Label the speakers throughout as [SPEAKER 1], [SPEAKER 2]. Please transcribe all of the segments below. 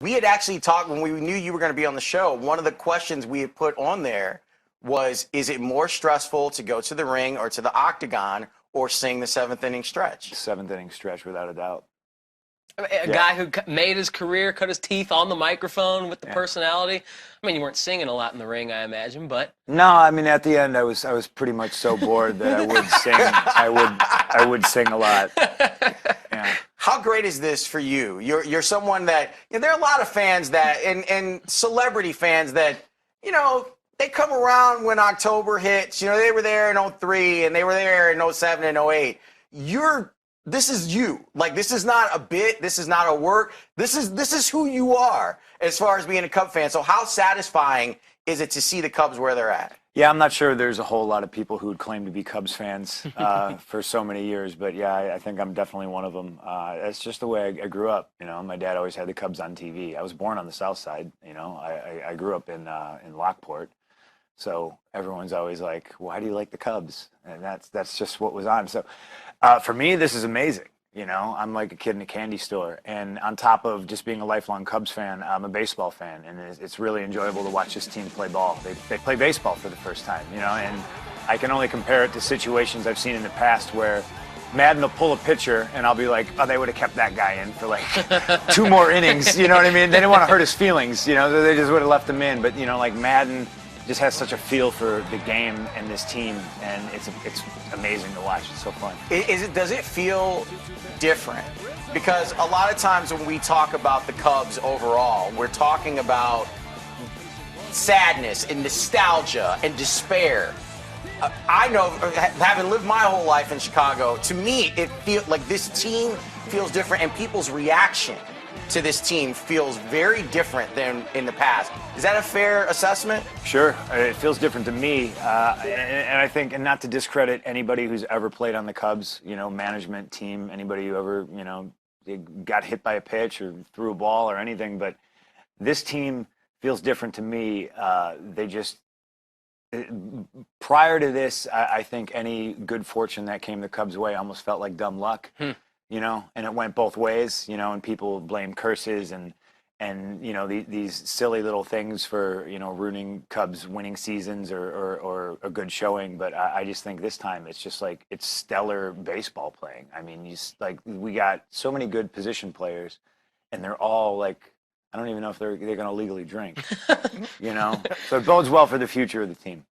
[SPEAKER 1] We had actually talked when we knew you were going to be on the show. One of the questions we had put on there was, is it more stressful to go to the ring or to the octagon or sing the seventh inning stretch?
[SPEAKER 2] Seventh inning stretch, without a doubt.
[SPEAKER 3] A guy who made his career, cut his teeth on the microphone with the personality. I mean, you weren't singing a lot in the ring, I imagine, but
[SPEAKER 2] No, I mean, at the end, I was pretty much so bored that I would sing. I would sing a lot. Yeah.
[SPEAKER 1] How great is this for you? You're someone that, there are a lot of fans that, and celebrity fans that, they come around when October hits. They were there in '03 and they were there in '07 and '08. This is you. Like, this is not a bit. This is not a work. This is who you are as far as being a Cub fan. So how satisfying is it to see the Cubs where they're at?
[SPEAKER 2] Yeah, I'm not sure there's a whole lot of people who would claim to be Cubs fans for so many years, but yeah, I think I'm definitely one of them. That's just the way I grew up. My dad always had the Cubs on TV. I was born on the South Side. I grew up in Lockport, so everyone's always like, "Why do you like the Cubs?" And that's just what was on. So for me, this is amazing. I'm like a kid in a candy store. And on top of just being a lifelong Cubs fan, I'm a baseball fan. And it's really enjoyable to watch this team play ball. They play baseball for the first time, and I can only compare it to situations I've seen in the past where Madden will pull a pitcher and I'll be like, oh, they would have kept that guy in for like 2 more innings. You know what I mean? They didn't want to hurt his feelings, so they just would have left him in. But, like Madden just has such a feel for the game and this team, and it's amazing to watch. It's so fun.
[SPEAKER 1] Does it feel different? Because a lot of times when we talk about the Cubs overall, we're talking about sadness and nostalgia and despair. I know, having lived my whole life in Chicago, to me, it feels like this team feels different, and people's reaction to this team feels very different than in the past. Is that a fair assessment?
[SPEAKER 2] Sure. It feels different to me. And I think, and not to discredit anybody who's ever played on the Cubs, management team, anybody who ever, got hit by a pitch or threw a ball or anything, but this team feels different to me. Prior to this, I think any good fortune that came the Cubs' way almost felt like dumb luck. And it went both ways, and people blame curses and these silly little things for, ruining Cubs winning seasons or a good showing. But I just think this time it's just like, it's stellar baseball playing. I mean, we got so many good position players, and they're all like, I don't even know if they're going to legally drink, So it bodes well for the future of the team.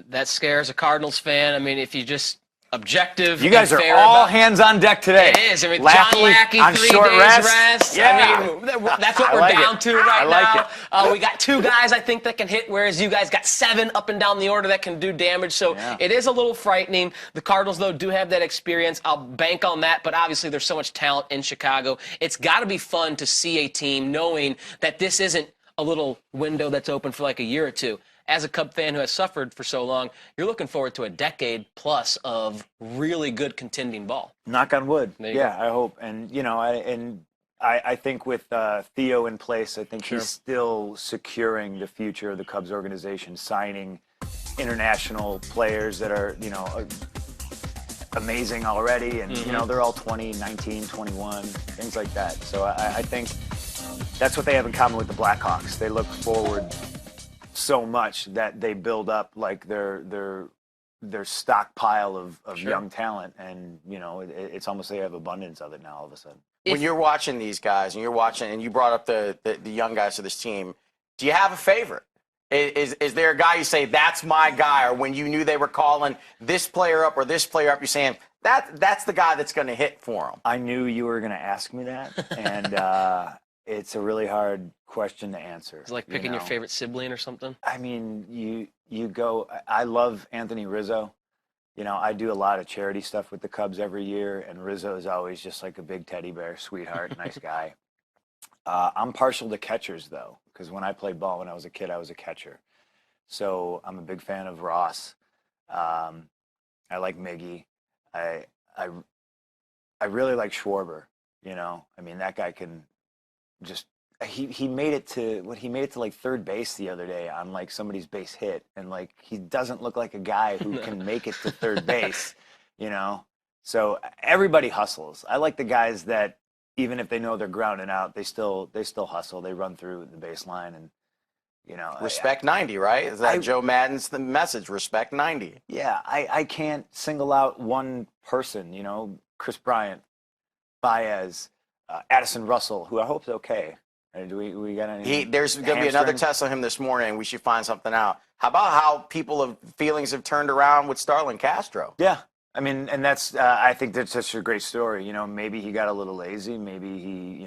[SPEAKER 3] That scares a Cardinals fan. I mean, if you just objective.
[SPEAKER 2] You guys are all hands on deck today.
[SPEAKER 3] It is. I mean, John Lackey,
[SPEAKER 2] on
[SPEAKER 3] 3
[SPEAKER 2] short
[SPEAKER 3] days
[SPEAKER 2] rest.
[SPEAKER 3] rest.
[SPEAKER 2] Yeah.
[SPEAKER 3] I mean, that's what we're down to right
[SPEAKER 2] now.
[SPEAKER 3] We got 2 guys, I think, that can hit, whereas you guys got 7 up and down the order that can do damage. So it is a little frightening. The Cardinals, though, do have that experience. I'll bank on that, but obviously there's so much talent in Chicago. It's got to be fun to see a team knowing that this isn't a little window that's open for like a year or 2. As a Cub fan who has suffered for so long, you're looking forward to a decade plus of really good contending ball.
[SPEAKER 2] Knock on wood.
[SPEAKER 3] Yeah,
[SPEAKER 2] I hope. And, I think with Theo in place, I think he's still securing the future of the Cubs organization, signing international players that are, amazing already. And, they're all 20, 19, 21, things like that. So I think that's what they have in common with the Blackhawks. They look forward so much that they build up like their stockpile of young talent, and it's almost they have abundance of it now all of a sudden.
[SPEAKER 1] When you're watching these guys and you brought up the young guys of this team, do you have a favorite? Is there a guy you say, that's my guy, or when you knew they were calling this player up or this player up, you're saying that's the guy that's going to hit for them?
[SPEAKER 2] I knew you were going to ask me that, and it's a really hard question to answer.
[SPEAKER 3] It's like picking your favorite sibling or something?
[SPEAKER 2] I mean, you go, I love Anthony Rizzo. I do a lot of charity stuff with the Cubs every year, and Rizzo is always just like a big teddy bear, sweetheart, nice guy. I'm partial to catchers, though, because when I played ball when I was a kid, I was a catcher. So I'm a big fan of Ross. I like Miggy. I really like Schwarber. I mean, that guy can just he made it to like third base the other day on like somebody's base hit, and like he doesn't look like a guy who can make it to third base, So everybody hustles. I like the guys that even if they know they're grounding out, they still hustle. They run through the baseline, and
[SPEAKER 1] Respect 90, right? Is that Joe Madden's the message? Respect 90.
[SPEAKER 2] Yeah, I can't single out one person. Chris Bryant, Baez, Addison Russell, who I hope is okay. Do we got any?
[SPEAKER 1] There's going to be another test on him this morning. We should find something out. How about how feelings have turned around with Starlin Castro?
[SPEAKER 2] Yeah, I mean, and that's I think that's such a great story. Maybe he got a little lazy. Maybe he,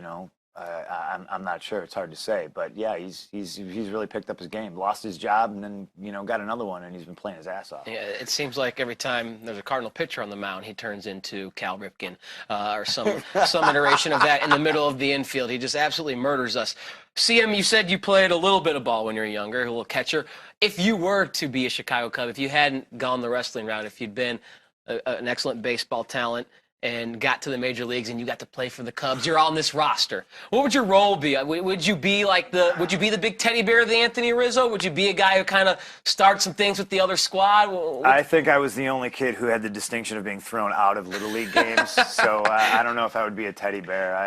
[SPEAKER 2] I'm not sure. It's hard to say. But yeah, he's really picked up his game. Lost his job and then got another one, and he's been playing his ass off.
[SPEAKER 3] Yeah, it seems like every time there's a Cardinal pitcher on the mound, he turns into Cal Ripken or some iteration of that in the middle of the infield. He just absolutely murders us. CM, you said you played a little bit of ball when you were younger, a little catcher. If you were to be a Chicago Cub, if you hadn't gone the wrestling route, if you'd been an excellent baseball talent and got to the major leagues and you got to play for the Cubs, you're on this roster, what would your role be? Would you be the big teddy bear of the Anthony Rizzo? Would you be a guy who kind of starts some things with the other squad?
[SPEAKER 2] I think I was the only kid who had the distinction of being thrown out of Little League games, so I don't know if I would be a teddy bear.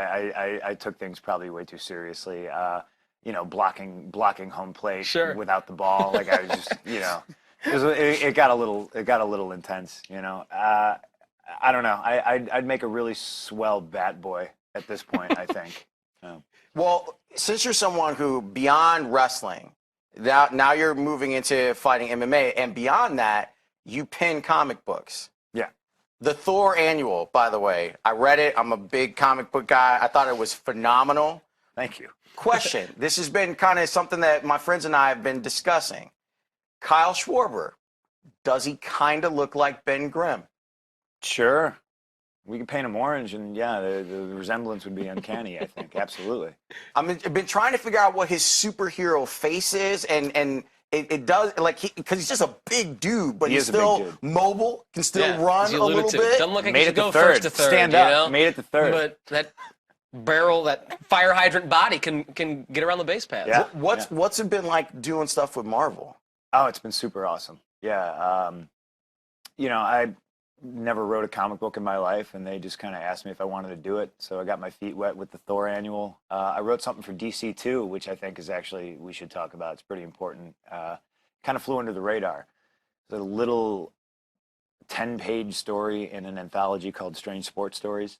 [SPEAKER 2] I took things probably way too seriously. Blocking home plate without the ball, like I was just, it got a little intense, I don't know. I'd make a really swell bat boy at this point, I think.
[SPEAKER 1] Well, since you're someone who, beyond wrestling, now you're moving into fighting MMA, and beyond that, you pin comic books.
[SPEAKER 2] Yeah.
[SPEAKER 1] The Thor Annual, by the way, I read it. I'm a big comic book guy. I thought it was phenomenal.
[SPEAKER 2] Thank you.
[SPEAKER 1] Question. This has been kind of something that my friends and I have been discussing. Kyle Schwarber, does he kind of look like Ben Grimm?
[SPEAKER 2] Sure. We could paint him orange, and yeah, the resemblance would be uncanny, I think. Absolutely.
[SPEAKER 1] I've been trying to figure out what his superhero face is, and it does, because he's just a big dude, but he's still mobile, can still run a little bit.
[SPEAKER 3] Doesn't look like he should go first to third.
[SPEAKER 2] Stand up. Made it to third.
[SPEAKER 3] But that barrel, that fire hydrant body can get around the base paths.
[SPEAKER 1] Yeah. What's it been like doing stuff with Marvel?
[SPEAKER 2] Oh, it's been super awesome. Yeah. I never wrote a comic book in my life, and they just kind of asked me if I wanted to do it. So I got my feet wet with the Thor Annual. I wrote something for DC too, which I think is actually, we should talk about. It's pretty important. Kind of flew under the radar. It's a little 10-page story in an anthology called Strange Sports Stories.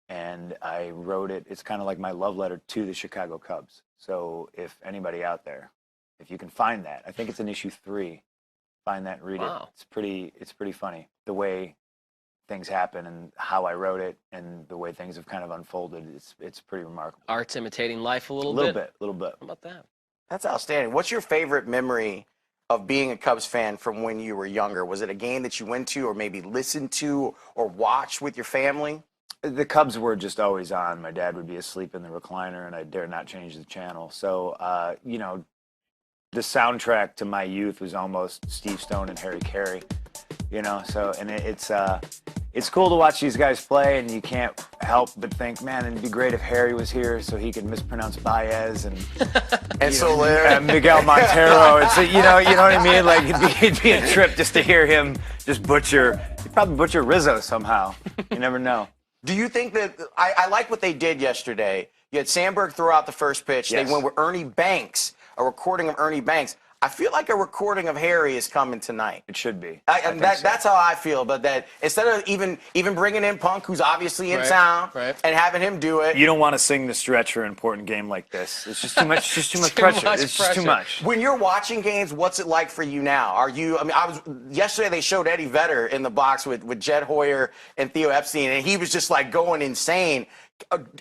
[SPEAKER 2] And I wrote it. It's kind of like my love letter to the Chicago Cubs. So if anybody out there, if you can find that, I think it's in issue 3. Find that and read it. It's pretty funny the way things happen and how I wrote it and the way things have kind of unfolded. It's pretty remarkable.
[SPEAKER 3] Art's imitating life a little bit.
[SPEAKER 2] A little bit.
[SPEAKER 3] How about that?
[SPEAKER 1] That's outstanding. What's your favorite memory of being a Cubs fan from when you were younger? Was it a game that you went to or maybe listened to or watched with your family?
[SPEAKER 2] The Cubs were just always on. My dad would be asleep in the recliner, and I dare not change the channel. So, the soundtrack to my youth was almost Steve Stone and Harry Carey, So, and it's cool to watch these guys play, and you can't help but think, man, it'd be great if Harry was here so he could mispronounce Baez and Miguel Montero. It's you know what I mean? Like it'd be a trip just to hear him just butcher. He'd probably butcher Rizzo somehow. You never know.
[SPEAKER 1] Do you think that I like what they did yesterday? You had Sandberg throw out the first pitch.
[SPEAKER 2] Yes.
[SPEAKER 1] They went with Ernie Banks. A recording of Ernie Banks. I feel like a recording of Harry is coming tonight.
[SPEAKER 2] It should be.
[SPEAKER 1] That's how I feel. But that instead of even bringing in Punk, who's obviously in town, and having him do it,
[SPEAKER 2] you don't want to sing the stretch for an important game like this. It's just too much. Just too much pressure. It's just too much.
[SPEAKER 1] When you're watching games, what's it like for you now? Are you? I mean, yesterday they showed Eddie Vedder in the box with Jed Hoyer and Theo Epstein, and he was just like going insane.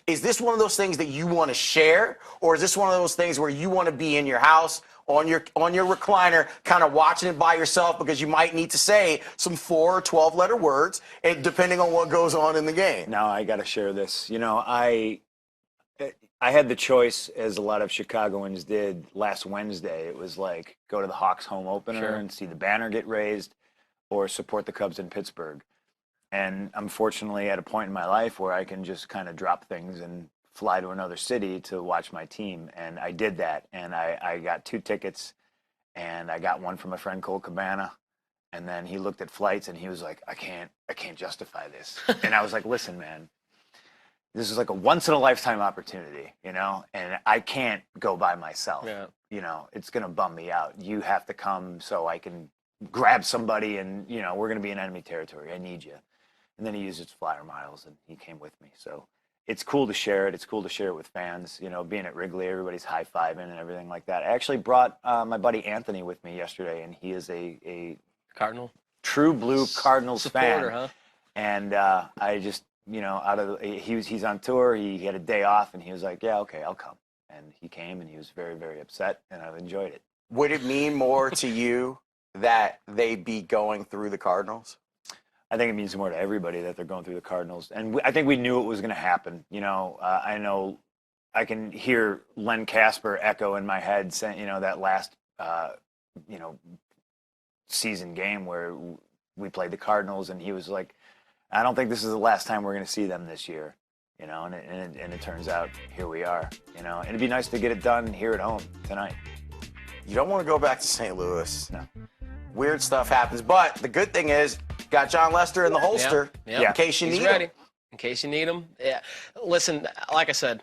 [SPEAKER 1] Is this one of those things that you want to share, or is this one of those things where you want to be in your house on your recliner, kind of watching it by yourself because you might need to say some 4 or 12-letter words, and depending on what goes on in the game?
[SPEAKER 2] Now I got to share this. I had the choice, as a lot of Chicagoans did last Wednesday. It was like go to the Hawks home opener and see the banner get raised, or support the Cubs in Pittsburgh. And I'm fortunately at a point in my life where I can just kind of drop things and fly to another city to watch my team. And I did that. And I got 2 tickets, and I got one from a friend, Cole Cabana. And then he looked at flights and he was like, I can't justify this. And I was like, listen, man, this is like a once in a lifetime opportunity, you know, and I can't go by myself.
[SPEAKER 3] Yeah.
[SPEAKER 2] You know, it's going to bum me out. You have to come so I can grab somebody and, you know, we're going to be in enemy territory. I need you. And then he used his flyer miles and he came with me. So it's cool to share it. It's cool to share it with fans. You know, being at Wrigley, everybody's high-fiving and everything like that. I actually brought my buddy Anthony with me yesterday, and he is a
[SPEAKER 3] Cardinal
[SPEAKER 2] true blue Cardinals
[SPEAKER 3] supporter,
[SPEAKER 2] fan.
[SPEAKER 3] huh?
[SPEAKER 2] And I just, you know, he's on tour. He had a day off, and he was like, yeah, okay, I'll come. And he came, and he was very, very upset, and I've enjoyed it.
[SPEAKER 1] Would it mean more to you that they be going through the Cardinals?
[SPEAKER 2] I think it means more to everybody that they're going through the Cardinals. And I think we knew it was going to happen. You know, I know I can hear Len Casper echo in my head saying, you know, that last, you know, season game where we played the Cardinals, and he was like, I don't think this is the last time we're going to see them this year. You know, and it turns out here we are, you know, and it'd be nice to get it done here at home tonight.
[SPEAKER 1] You don't want to go back to St. Louis.
[SPEAKER 2] No.
[SPEAKER 1] Weird stuff happens. But the good thing is, got John Lester in the holster
[SPEAKER 3] Yeah.
[SPEAKER 1] in case you
[SPEAKER 3] He's
[SPEAKER 1] need
[SPEAKER 3] ready.
[SPEAKER 1] him.
[SPEAKER 3] In case you need him. Yeah. Listen, like I said,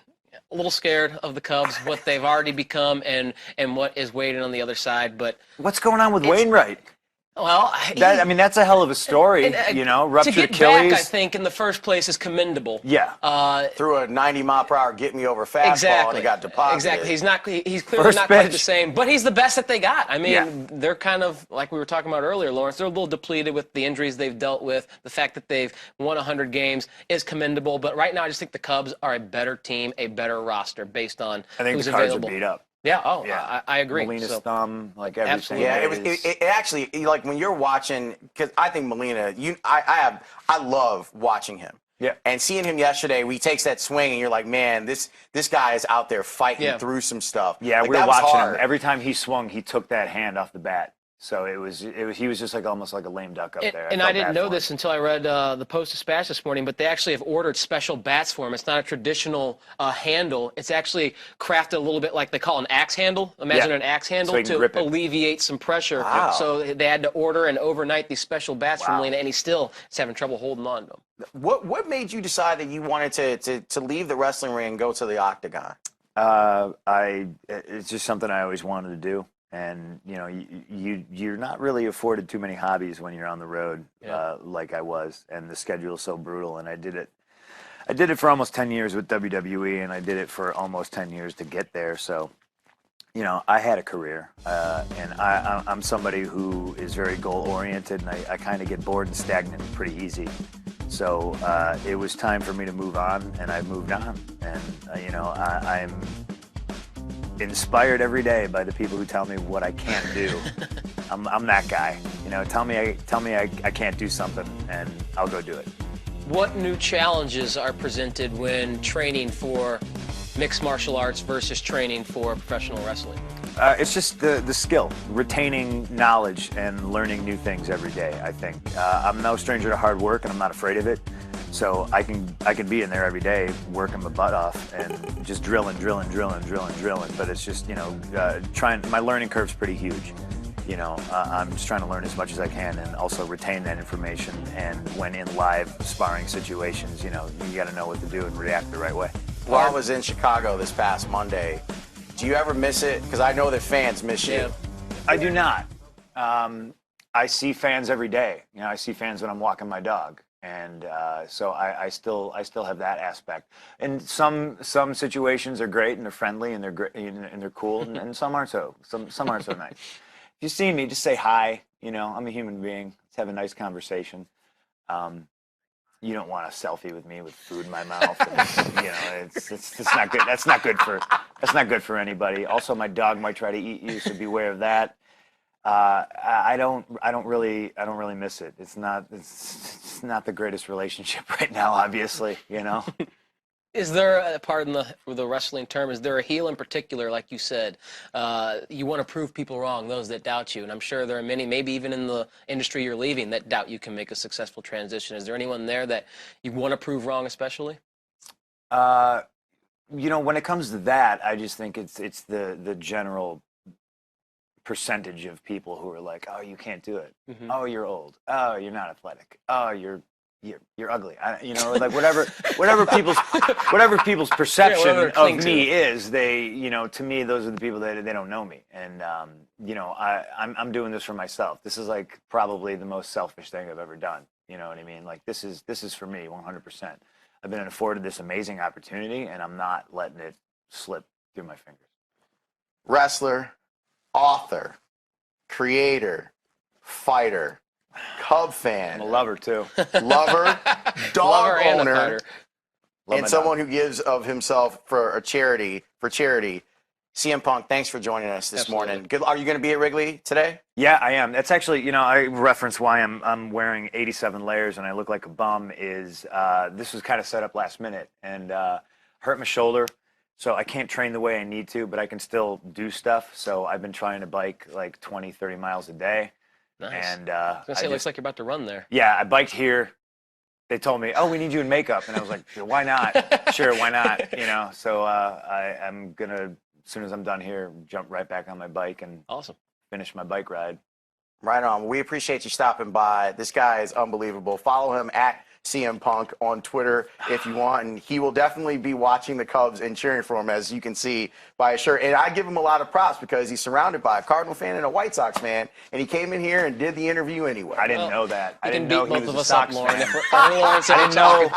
[SPEAKER 3] a little scared of the Cubs, what they've already become and what is waiting on the other side. But,
[SPEAKER 2] What's going on with Wainwright?
[SPEAKER 3] well,
[SPEAKER 2] I mean, that's a hell of a story, you know, ruptured
[SPEAKER 3] to get
[SPEAKER 2] Achilles.
[SPEAKER 3] back, I think, in the first place is commendable.
[SPEAKER 2] Yeah.
[SPEAKER 1] Threw a 90-mile-per-hour get-me-over fastball,
[SPEAKER 3] Exactly.
[SPEAKER 1] and he got deposited.
[SPEAKER 3] Exactly. He's clearly
[SPEAKER 2] First
[SPEAKER 3] not quite
[SPEAKER 2] pitch.
[SPEAKER 3] the same, but he's the best that they got. I mean,
[SPEAKER 2] Yeah.
[SPEAKER 3] they're kind of, like we were talking about earlier, Lawrence, they're a little depleted with the injuries they've dealt with. The fact that they've won 100 games is commendable, but right now I just think the Cubs are a better team, a better roster based on
[SPEAKER 2] I think
[SPEAKER 3] who's
[SPEAKER 2] the Cards
[SPEAKER 3] available.
[SPEAKER 2] are beat up.
[SPEAKER 3] Yeah,
[SPEAKER 2] Yeah.
[SPEAKER 3] I agree.
[SPEAKER 2] Molina's
[SPEAKER 3] So,
[SPEAKER 2] thumb, like everything.
[SPEAKER 3] Absolutely.
[SPEAKER 1] Yeah, it actually, like when you're watching, because I think Molina, I love watching him.
[SPEAKER 2] Yeah.
[SPEAKER 1] And seeing him yesterday, he takes that swing, and you're like, man, this guy is out there fighting
[SPEAKER 3] Yeah.
[SPEAKER 1] through some stuff.
[SPEAKER 2] Yeah,
[SPEAKER 1] like,
[SPEAKER 2] we were
[SPEAKER 1] that was
[SPEAKER 2] watching
[SPEAKER 1] hard.
[SPEAKER 2] him. Every time he swung, he took that hand off the bat. So he was just like almost like a lame duck up there.
[SPEAKER 3] And
[SPEAKER 2] felt
[SPEAKER 3] I didn't
[SPEAKER 2] bad
[SPEAKER 3] know
[SPEAKER 2] for him.
[SPEAKER 3] this until I read the Post-Dispatch this morning, but they actually have ordered special bats for him. It's not a traditional handle. It's actually crafted a little bit like they call an axe handle. Imagine
[SPEAKER 2] Yeah.
[SPEAKER 3] an axe handle
[SPEAKER 2] So he can
[SPEAKER 3] to
[SPEAKER 2] grip it.
[SPEAKER 3] alleviate some pressure.
[SPEAKER 1] Wow.
[SPEAKER 3] So they had to order and overnight these special bats from
[SPEAKER 1] Wow.
[SPEAKER 3] Molina, and he still is having trouble holding on to them.
[SPEAKER 1] What made you decide that you wanted to leave the wrestling ring and go to the octagon?
[SPEAKER 2] It's just something I always wanted to do. And, you know, you're not really afforded too many hobbies when you're on the road, like I was. And the schedule is so brutal. And I did it for almost 10 years with WWE, and I did it for almost 10 years to get there. So, you know, I had a career, and I'm somebody who is very goal-oriented, and I kind of get bored and stagnant pretty easy. So it was time for me to move on, and I moved on. And, you know, I'm inspired every day by the people who tell me what I can't do. I'm that guy. You know, tell me I can't do something, and I'll go do it.
[SPEAKER 3] What new challenges are presented when training for mixed martial arts versus training for professional wrestling?
[SPEAKER 2] It's just the skill, retaining knowledge and learning new things every day, I think. I'm no stranger to hard work, and I'm not afraid of it. So I can be in there every day working my butt off and just drilling. But it's just, you know, my learning curve's pretty huge. You know, I'm just trying to learn as much as I can and also retain that information. And when in live sparring situations, you know, you got to know what to do and react the right way.
[SPEAKER 1] Well, I was in Chicago this past Monday. Do you ever miss it? Because I know that fans miss you.
[SPEAKER 3] Yeah.
[SPEAKER 2] I do not. I see fans every day. You know, I see fans when I'm walking my dog. And so I still have that aspect. And some situations are great and they're friendly and they're great and they're cool, and some aren't so. Some aren't so nice. If you see me, just say hi. You know, I'm a human being. Let's have a nice conversation. You don't want a selfie with me with food in my mouth. And, you know, it's not good. That's not good for anybody. Also, my dog might try to eat you, so beware of that. I don't really miss it. It's not the greatest relationship right now, obviously, you know.
[SPEAKER 3] Is there, pardon the wrestling term, is there a heel in particular, like you said, you want to prove people wrong, those that doubt you? And I'm sure there are many, maybe even in the industry you're leaving, that doubt you can make a successful transition. Is there anyone there that you want to prove wrong especially?
[SPEAKER 2] You know, when it comes to that, I just think it's the general percentage of people who are like, oh, you can't do it.
[SPEAKER 3] Mm-hmm.
[SPEAKER 2] Oh, you're old. Oh, you're not athletic. Oh, you're you're ugly. Like whatever people's perception
[SPEAKER 3] whatever they cling
[SPEAKER 2] of
[SPEAKER 3] to.
[SPEAKER 2] me is, to me, those are the people that they don't know me. And, I'm doing this for myself. This is like probably the most selfish thing I've ever done. You know what I mean? Like this is for me 100%. I've been afforded this amazing opportunity and I'm not letting it slip through my fingers.
[SPEAKER 1] Wrestler, author, creator, fighter, Cub fan,
[SPEAKER 2] I'm a lover too.
[SPEAKER 1] lover, dog
[SPEAKER 3] Lover and a
[SPEAKER 1] owner,
[SPEAKER 3] fighter.
[SPEAKER 2] Love
[SPEAKER 1] and
[SPEAKER 2] my
[SPEAKER 1] someone
[SPEAKER 2] dog.
[SPEAKER 1] who gives of himself for charity. CM Punk, thanks for joining us this
[SPEAKER 3] Absolutely.
[SPEAKER 1] morning. Good. Are you going to be at Wrigley today?
[SPEAKER 2] Yeah, I am. That's actually, I reference why I'm wearing 87 layers and I look like a bum is this was kind of set up last minute and hurt my shoulder. So I can't train the way I need to, but I can still do stuff. So I've been trying to bike like 20, 30 miles a day.
[SPEAKER 3] Nice.
[SPEAKER 2] And
[SPEAKER 3] I was gonna say, it looks like you're about to run there.
[SPEAKER 2] yeah, I biked here. They told me, "Oh, we need you in makeup," and I was like, "Why not? Sure, why not?" So I'm gonna, as soon as I'm done here, jump right back on my bike and
[SPEAKER 3] Awesome.
[SPEAKER 2] finish my bike ride.
[SPEAKER 1] Right on. We appreciate you stopping by. This guy is unbelievable. Follow him at CM Punk on Twitter if you want, and he will definitely be watching the Cubs and cheering for him, as you can see by his shirt. And I give him a lot of props because he's surrounded by a Cardinal fan and a White Sox fan, and he came in here and did the interview anyway.
[SPEAKER 2] I didn't know that. I
[SPEAKER 3] You can
[SPEAKER 2] didn't know
[SPEAKER 3] beat
[SPEAKER 2] he
[SPEAKER 3] both
[SPEAKER 2] was
[SPEAKER 3] of
[SPEAKER 2] a
[SPEAKER 3] us up,
[SPEAKER 2] Sox
[SPEAKER 3] Lauren.
[SPEAKER 2] fan.
[SPEAKER 3] If we're Lawrence
[SPEAKER 2] I
[SPEAKER 3] and
[SPEAKER 2] didn't know.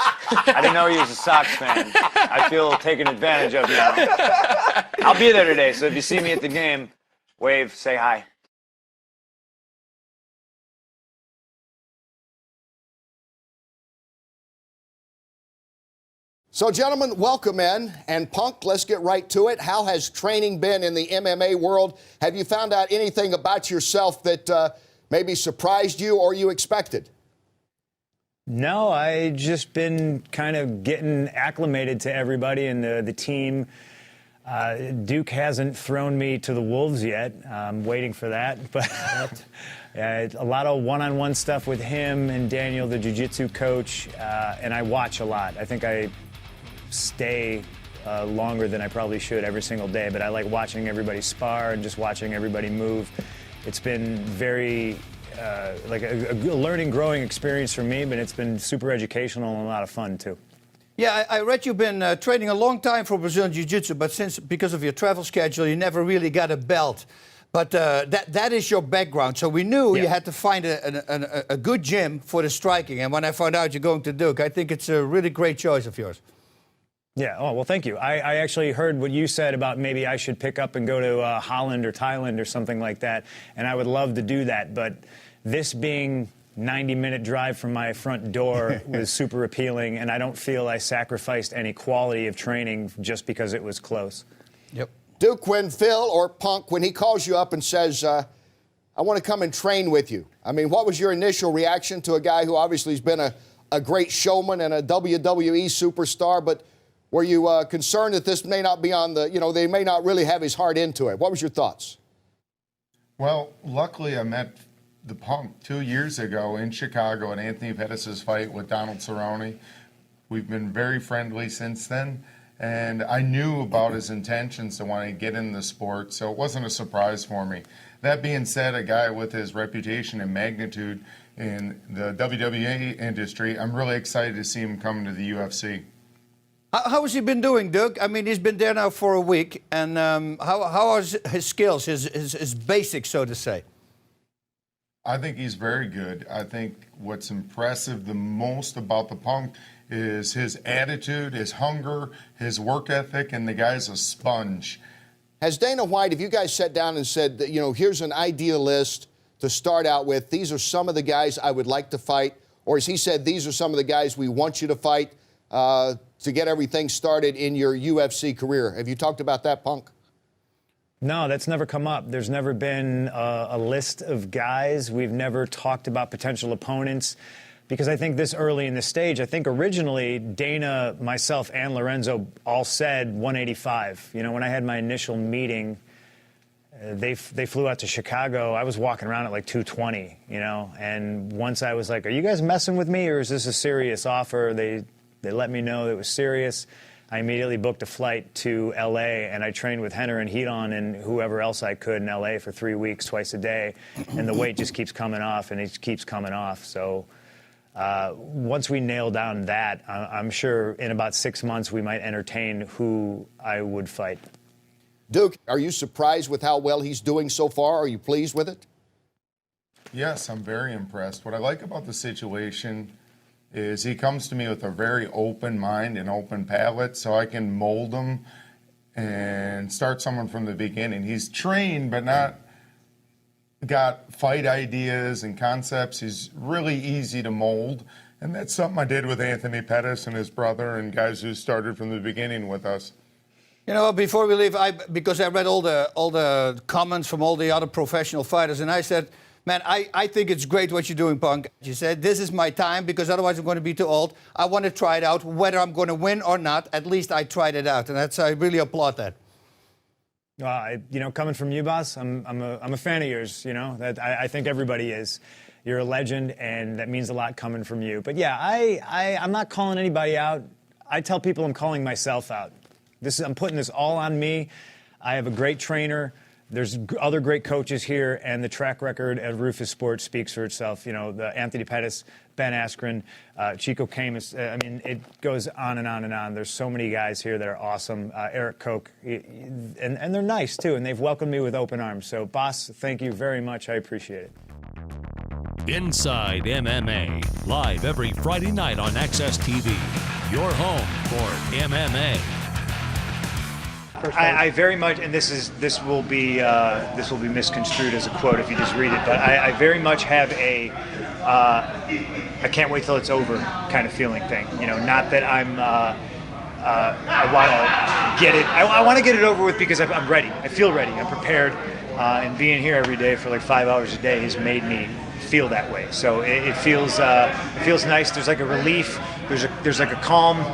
[SPEAKER 2] I didn't know he was a Sox fan. I feel taken advantage of now. I'll be there today, so if you see me at the game, wave, say hi.
[SPEAKER 4] So, gentlemen, welcome in. And Punk, let's get right to it. How has training been in the MMA world? Have you found out anything about yourself that maybe surprised you or you expected?
[SPEAKER 5] No, I just been kind of getting acclimated to everybody and the team. Duke hasn't thrown me to the wolves yet. I'm waiting for that. But a lot of one-on-one stuff with him and Daniel, the jiu-jitsu coach, and I watch a lot. I think I stay longer than I probably should every single day, but I like watching everybody spar and just watching everybody move. It's been very like a learning, growing experience for me, but it's been super educational and a lot of fun too.
[SPEAKER 6] Yeah, I read you've been training a long time for Brazilian Jiu-Jitsu, but because of your travel schedule, you never really got a belt. But that is your background, so we knew you had to find a good gym for the striking. And when I found out you're going to Duke, I think it's a really great choice of yours.
[SPEAKER 5] Yeah, oh, well, thank you. I actually heard what you said about maybe I should pick up and go to Holland or Thailand or something like that, and I would love to do that. But this being 90-minute drive from my front door was super appealing, and I don't feel I sacrificed any quality of training just because it was close.
[SPEAKER 6] Yep.
[SPEAKER 4] Duke, when Phil or Punk, when he calls you up and says, I want to come and train with you, I mean, what was your initial reaction to a guy who obviously has been a great showman and a WWE superstar, but were you concerned that this may not be on the, they may not really have his heart into it? What was your thoughts?
[SPEAKER 7] Well, luckily I met the Punk 2 years ago in Chicago at Anthony Pettis' fight with Donald Cerrone. We've been very friendly since then, and I knew about his intentions to want to get in the sport, so it wasn't a surprise for me. That being said, a guy with his reputation and magnitude in the WWE industry, I'm really excited to see him come to the UFC.
[SPEAKER 6] How has he been doing, Duke? I mean, he's been there now for a week, and how are his skills, his basics, so to say?
[SPEAKER 7] I think he's very good. I think what's impressive the most about the Punk is his attitude, his hunger, his work ethic, and the guy's a sponge.
[SPEAKER 4] Has Dana White, if you guys sat down and said, here's an ideal list to start out with, these are some of the guys I would like to fight, or has he said, these are some of the guys we want you to fight to get everything started in your UFC career? Have you talked about that, Punk?
[SPEAKER 5] No, that's never come up. There's never been a list of guys. We've never talked about potential opponents because I think this early in the stage, I think originally Dana, myself, and Lorenzo all said 185. When I had my initial meeting, they flew out to Chicago. I was walking around at like 220, and once I was like, are you guys messing with me or is this a serious offer? They let me know it was serious. I immediately booked a flight to L.A., and I trained with Henner and Hedon and whoever else I could in L.A. for 3 weeks, twice a day. And the weight just keeps coming off, and it keeps coming off. So once we nail down that, I'm sure in about 6 months we might entertain who I would fight.
[SPEAKER 4] Duke, are you surprised with how well he's doing so far? Are you pleased with it?
[SPEAKER 7] Yes, I'm very impressed. What I like about the situation is he comes to me with a very open mind and open palate, so I can mold him and start someone from the beginning. He's trained, but not got fight ideas and concepts. He's really easy to mold, and that's something I did with Anthony Pettis and his brother and guys who started from the beginning with us.
[SPEAKER 6] You know, before we leave, because I read all the comments from all the other professional fighters, and I said, man, I think it's great what you're doing, Punk. You said, this is my time, because otherwise I'm going to be too old. I want to try it out. Whether I'm going to win or not, at least I tried it out. And I really applaud that.
[SPEAKER 5] You know, coming from you, boss, I'm a fan of yours. You know, that I think everybody is. You're a legend, and that means a lot coming from you. But yeah, I'm not calling anybody out. I tell people I'm calling myself out. I'm putting this all on me. I have a great trainer. There's other great coaches here, and the track record at Rufus Sports speaks for itself. You know, the Anthony Pettis, Ben Askren, Chico Camus. I mean, it goes on and on and on. There's so many guys here that are awesome. Eric Koch, and they're nice too, and they've welcomed me with open arms. So, boss, thank you very much. I appreciate it.
[SPEAKER 8] Inside MMA, live every Friday night on Access TV. Your home for MMA.
[SPEAKER 5] I very much, and this will be misconstrued as a quote if you just read it, but I very much have a I can't wait till it's over kind of feeling thing. You know, not that I want to get it. I want to get it over with because I'm ready. I feel ready. I'm prepared, and being here every day for like 5 hours a day has made me feel that way. So it feels nice. There's like a relief. There's like a calm.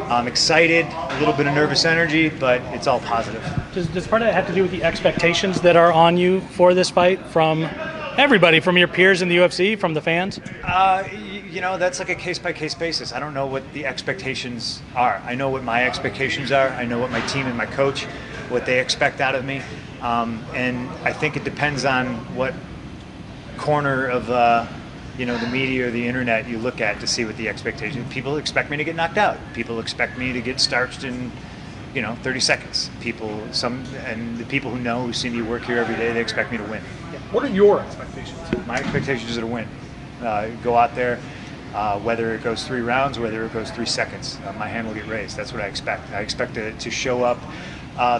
[SPEAKER 5] I'm excited, a little bit of nervous energy, but it's all positive.
[SPEAKER 9] Does part of that have to do with the expectations that are on you for this fight from everybody, from your peers in the UFC, from the fans?
[SPEAKER 5] You know, that's like a case-by-case basis. I don't know what the expectations are. I know what my expectations are. I know what my team and my coach, what they expect out of me. And I think it depends on what corner of the media or the internet you look at to see what the expectations. People expect me to get knocked out. People expect me to get starched in, 30 seconds. And the people who see me work here every day, they expect me to win.
[SPEAKER 9] What are your expectations?
[SPEAKER 5] My expectations are to win. Go out there, whether it goes 3 rounds, whether it goes 3 seconds, my hand will get raised. That's what I expect. I expect to show up,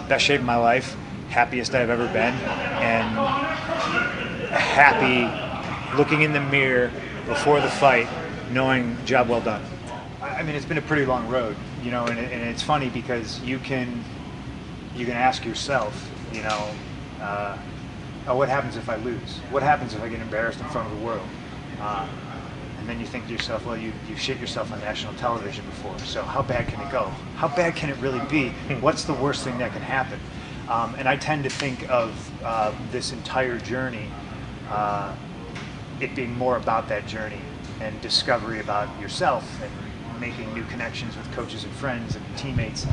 [SPEAKER 5] best shape of my life, happiest I've ever been, and happy looking in the mirror before the fight, knowing job well done. I mean, it's been a pretty long road, and it's funny because you can ask yourself, what happens if I lose? What happens if I get embarrassed in front of the world? And then you think to yourself, well, you shit yourself on national television before, so how bad can it go? How bad can it really be? What's the worst thing that can happen? And I tend to think of this entire journey it being more about that journey and discovery about yourself and making new connections with coaches and friends and teammates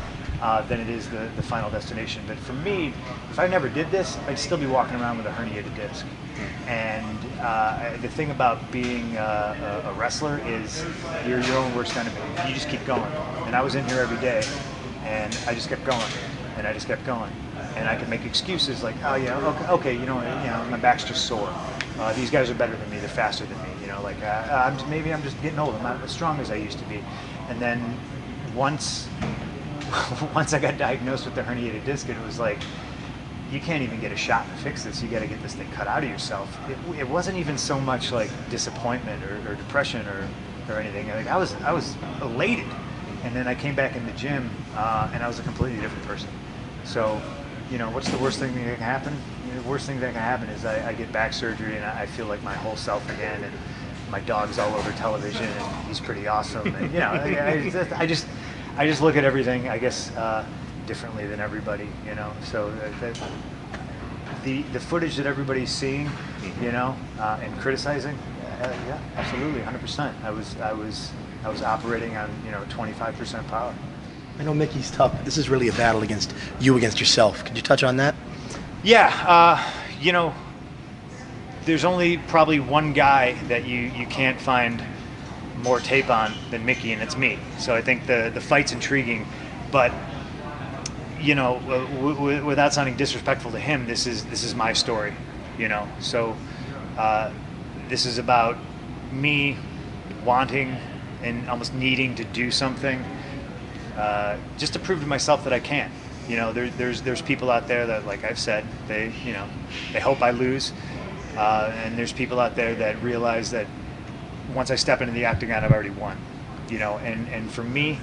[SPEAKER 5] than it is the final destination. But for me, if I never did this, I'd still be walking around with a herniated disc. And the thing about being a wrestler is you're your own worst enemy. You just keep going. And I was in here every day, and I just kept going, and I just kept going. And I could make excuses like, oh yeah, okay, my back's just sore. These guys are better than me. They're faster than me. Maybe I'm just getting old. I'm not as strong as I used to be. And then once I got diagnosed with the herniated disc, it was like, you can't even get a shot to fix this. You got to get this thing cut out of yourself. It wasn't even so much like disappointment or depression or anything. Like I was elated. And then I came back in the gym and I was a completely different person. So, what's the worst thing that can happen? The worst thing that can happen is I get back surgery and I feel like my whole self again, and my dog's all over television and he's pretty awesome. And, I just look at everything, I guess, differently than everybody. So the footage that everybody's seeing, and criticizing, yeah, absolutely, 100%. I was operating on 25% power.
[SPEAKER 10] I know Mickey's tough, but this is really a battle against yourself. Could you touch on that?
[SPEAKER 5] Yeah, there's only probably one guy that you can't find more tape on than Mickey, and it's me. So I think the fight's intriguing, but you know, without sounding disrespectful to him, this is my story, you know. So this is about me wanting and almost needing to do something just to prove to myself that I can. You know, there's people out there that, like I've said, they hope I lose, and there's people out there that realize that once I step into the octagon, I've already won. You know, and for me,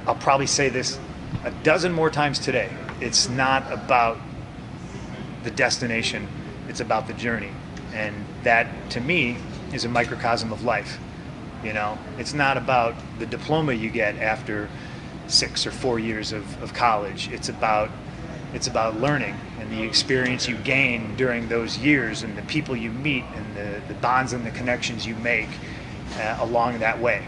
[SPEAKER 5] I'll probably say this a dozen more times today. It's not about the destination, it's about the journey. And that, to me, is a microcosm of life. You know, it's not about the diploma you get after 6 or 4 years of college. It's about learning and the experience you gain during those years and the people you meet and the bonds and the connections you make along that way.